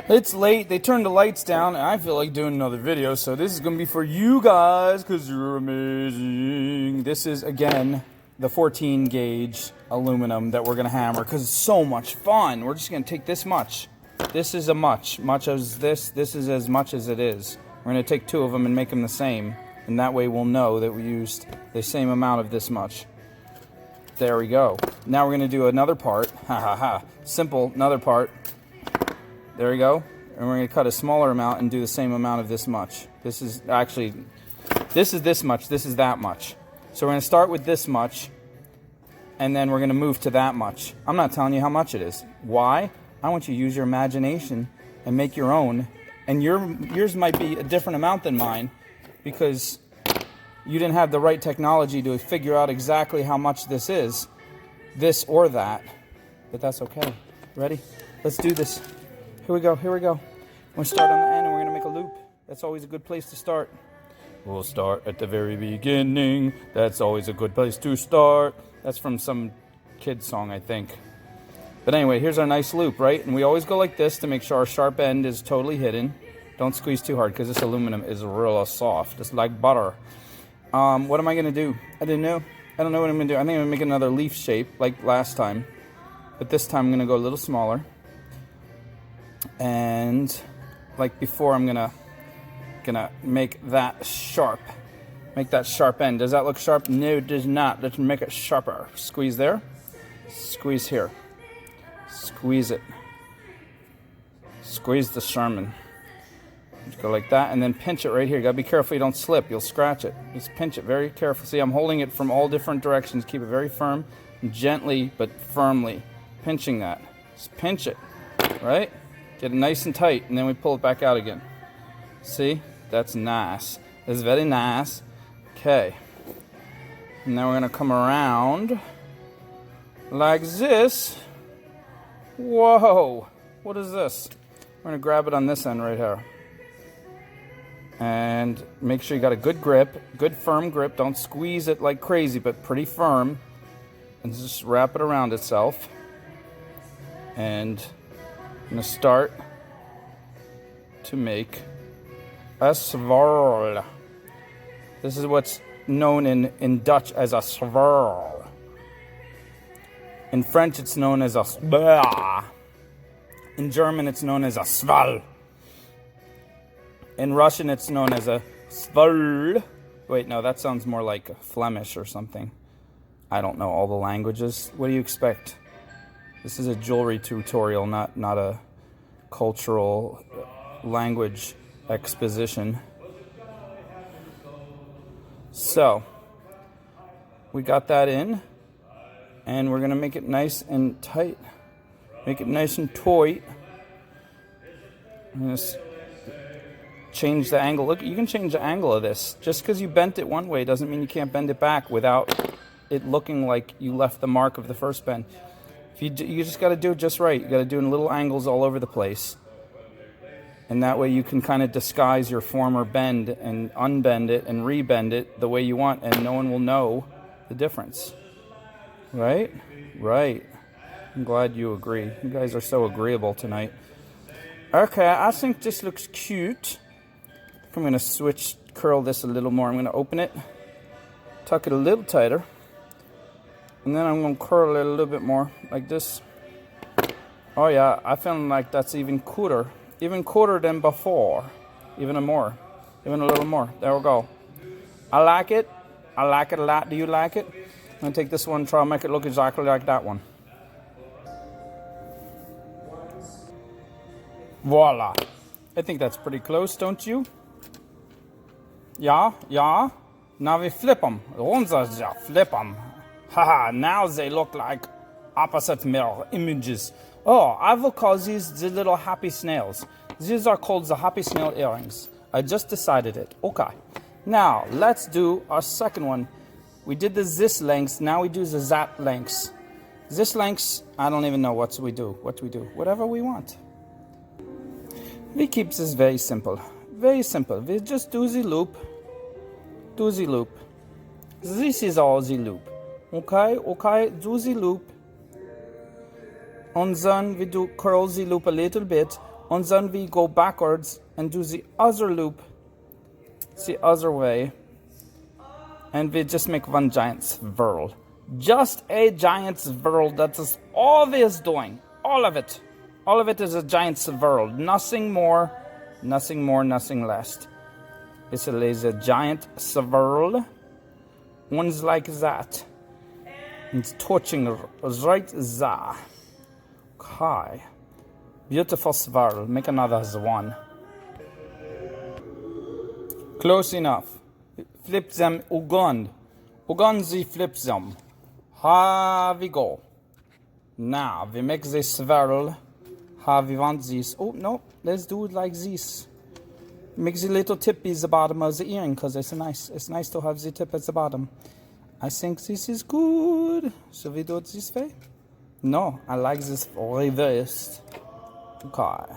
It's late, they turned the lights down, and I feel like doing another video, so this is going to be for you guys, because you're amazing. This is, again, the 14 gauge aluminum that we're going to hammer, because it's so much fun. We're just going to take this much. This is a much as this is as much as it is. We're going to take two of them and make them the same, and that way we'll know that we used the same amount of this much. There we go. Now we're going to do another part. Ha ha ha. Simple, another part. There we go. And we're going to cut a smaller amount and do the same amount of this much. This is actually, this is this much, this is that much. So we're going to start with this much, and then we're going to move to that much. I'm not telling you how much it is. Why? I want you to use your imagination and make your own. And yours might be a different amount than mine because you didn't have the right technology to figure out exactly how much this is, this or that. But that's okay. Ready? Let's do this. Here we go, here we go. We're going to start on the end and we're going to make a loop. That's always a good place to start. We'll start at the very beginning. That's always a good place to start. That's from some kid's song, I think. But anyway, here's our nice loop, right? And we always go like this to make sure our sharp end is totally hidden. Don't squeeze too hard because this aluminum is real soft. It's like butter. What am I going to do? I don't know what I'm going to do. I think I'm going to make another leaf shape like last time. But this time I'm going to go a little smaller. And like before, I'm gonna make that sharp. Make that sharp end. Does that look sharp? No, it does not. Let's make it sharper. Squeeze there. Squeeze here. Squeeze it. Squeeze the Sherman. Just go like that, and then pinch it right here. You gotta be careful you don't slip. You'll scratch it. Just pinch it very carefully. See, I'm holding it from all different directions. Keep it very firm, gently but firmly. Pinching that. Just pinch it, right? Get it nice and tight, and then we pull it back out again. See? That's nice. That's very nice. Okay. Now we're going to come around like this. Whoa. What is this? We're going to grab it on this end right here. And make sure you got a good grip, good firm grip. Don't squeeze it like crazy, but pretty firm. And just wrap it around itself. And I'm going to start to make a swirl. This is what's known in Dutch as a swirl. In French, it's known as a swirl. In German, it's known as a swirl. In Russian, it's known as a swirl. Wait, no, that sounds more like Flemish or something. I don't know all the languages. What do you expect? This is a jewelry tutorial, not a cultural language exposition. So, we got that in, and we're going to make it nice and tight. Make it nice and tight. I'm going to change the angle. Look, you can change the angle of this. Just because you bent it one way doesn't mean you can't bend it back without it looking like you left the mark of the first bend. You just got to do it just right. You got to do it in little angles all over the place. And that way you can kind of disguise your former bend and unbend it and rebend it the way you want, and no one will know the difference. Right? Right. I'm glad you agree. You guys are so agreeable tonight. Okay, I think this looks cute. I'm going to curl this a little more. I'm going to open it, tuck it a little tighter. And then I'm going to curl it a little bit more, like this. Oh yeah, I feel like that's even cooler than before. Even more, even a little more. There we go. I like it a lot. Do you like it? I'm going to take this one and try to make it look exactly like that one. Voila. I think that's pretty close, don't you? Yeah. Now we flip them. Flip them. Haha, now they look like opposite mirror images. Oh, I will call these the little happy snails. These are called the happy snail earrings. I just decided it. Okay. Now, let's do our second one. We did the this lengths, now we do the that lengths. This lengths, I don't even know what we do. Whatever we want. We keep this very simple. Very simple. We just do the loop. This is all the loop. Okay, do the loop. And then we do curl the loop a little bit. And then we go backwards and do the other loop the other way. And we just make one giant swirl. Just a giant swirl. That is all we is doing. All of it. All of it is a giant swirl. Nothing more, nothing less. It's a giant swirl. One's like that. It's touching right there. Okay. Beautiful swirl. Make another one. Close enough. Flip them again. Again, we flip them. Here we go. Now, we make this swirl. How we want this. Oh, no. Let's do it like this. Make the little tip is the bottom of the earring because it's nice to have the tip at the bottom. I think this is good. Should we do it this way? No, I like this reversed. Okay.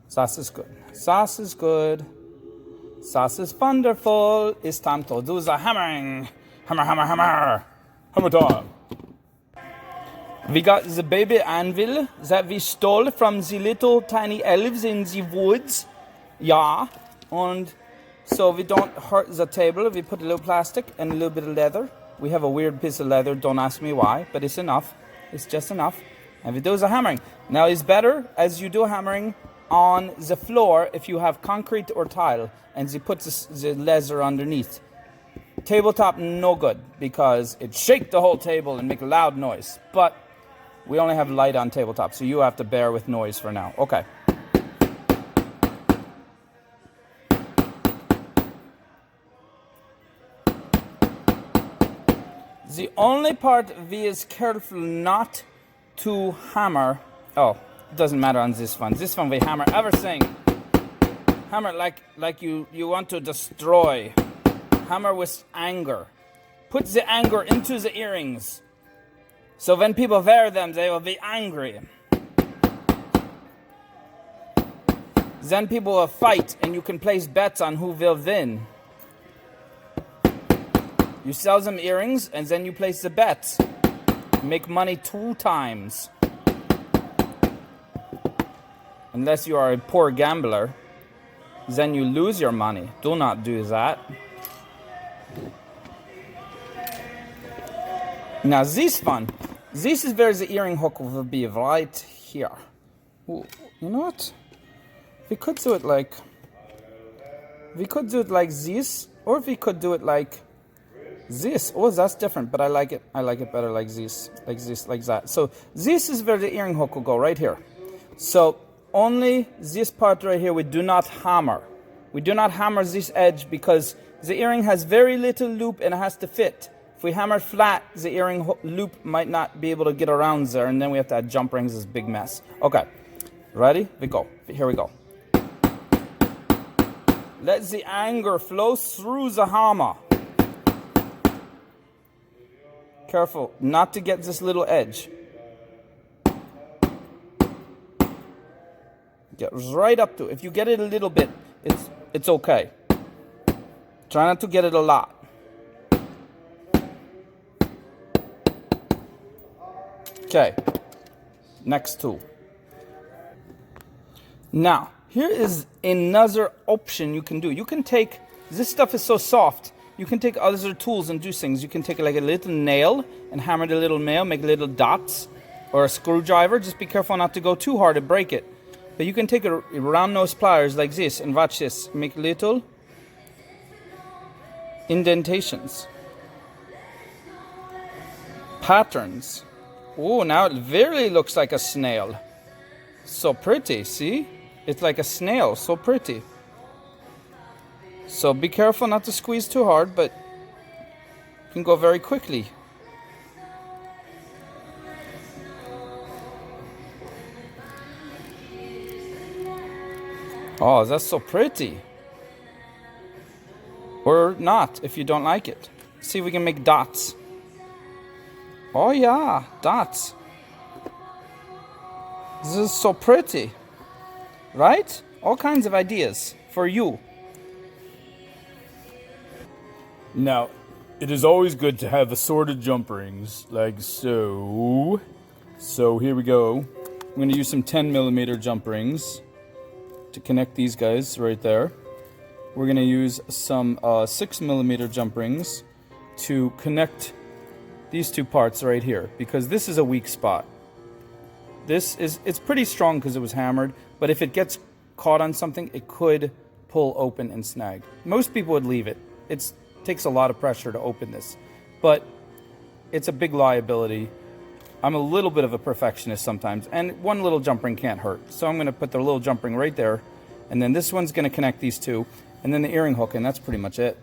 Sauce is good. Sauce is good. Sauce is wonderful. It's time to do the hammering. Hammer, hammer, hammer. Hammer time. We got the baby anvil that we stole from the little tiny elves in the woods. Yeah. And so we don't hurt the table. We put a little plastic and a little bit of leather. We have a weird piece of leather. Don't ask me why, but it's enough. It's just enough. And we do the hammering. Now it's better as you do hammering on the floor if you have concrete or tile and you put the leather underneath. Tabletop, no good because it shake the whole table and make a loud noise. But we only have light on tabletop, so you have to bear with noise for now. Okay. The only part we is careful not to hammer. Oh, it doesn't matter on this one. This one we hammer everything. Hammer like you want to destroy. Hammer with anger. Put the anger into the earrings. So when people wear them, they will be angry. Then people will fight and you can place bets on who will win. You sell them earrings and then you place the bets. Make money 2 times. Unless you are a poor gambler, then you lose your money. Do not do that. Now this one, this is where the earring hook will be, right here. Ooh, you know what? We could do it like this, or we could do it like this. Oh, that's different, but I like it. I like it better like this, like that. So this is where the earring hook will go, right here. So only this part right here we do not hammer. We do not hammer this edge because the earring has very little loop and it has to fit. If we hammer flat, the earring loop might not be able to get around there, and then we have to add jump rings. This big mess. Okay, ready? We go. Here we go. Let the anger flow through the hammer. Careful not to get this little edge. Get right up to it. If you get it a little bit, it's okay. Try not to get it a lot. Okay, next tool. Now, here is another option you can do. You can take, this stuff is so soft, you can take other tools and do things. You can take like a little nail and hammer the little nail, make little dots, or a screwdriver. Just be careful not to go too hard and break it. But you can take a round nose pliers like this and watch this. Make little indentations. Patterns. Oh, now it really looks like a snail. So pretty, see? It's like a snail, so pretty. So be careful not to squeeze too hard, but it can go very quickly. Oh, that's so pretty. Or not, if you don't like it. See if we can make dots. Oh yeah, dots. This is so pretty. Right? All kinds of ideas for you. Now, it is always good to have assorted jump rings, like so. So here we go. I'm going to use some 10mm jump rings to connect these guys right there. We're going to use some 6mm jump rings to connect these two parts right here, because this is a weak spot. It's pretty strong because it was hammered, but if it gets caught on something, it could pull open and snag. Most people would leave it. It takes a lot of pressure to open this, but it's a big liability. I'm a little bit of a perfectionist sometimes, and one little jump ring can't hurt. So I'm going to put the little jump ring right there, and then this one's going to connect these two, and then the earring hook, and that's pretty much it.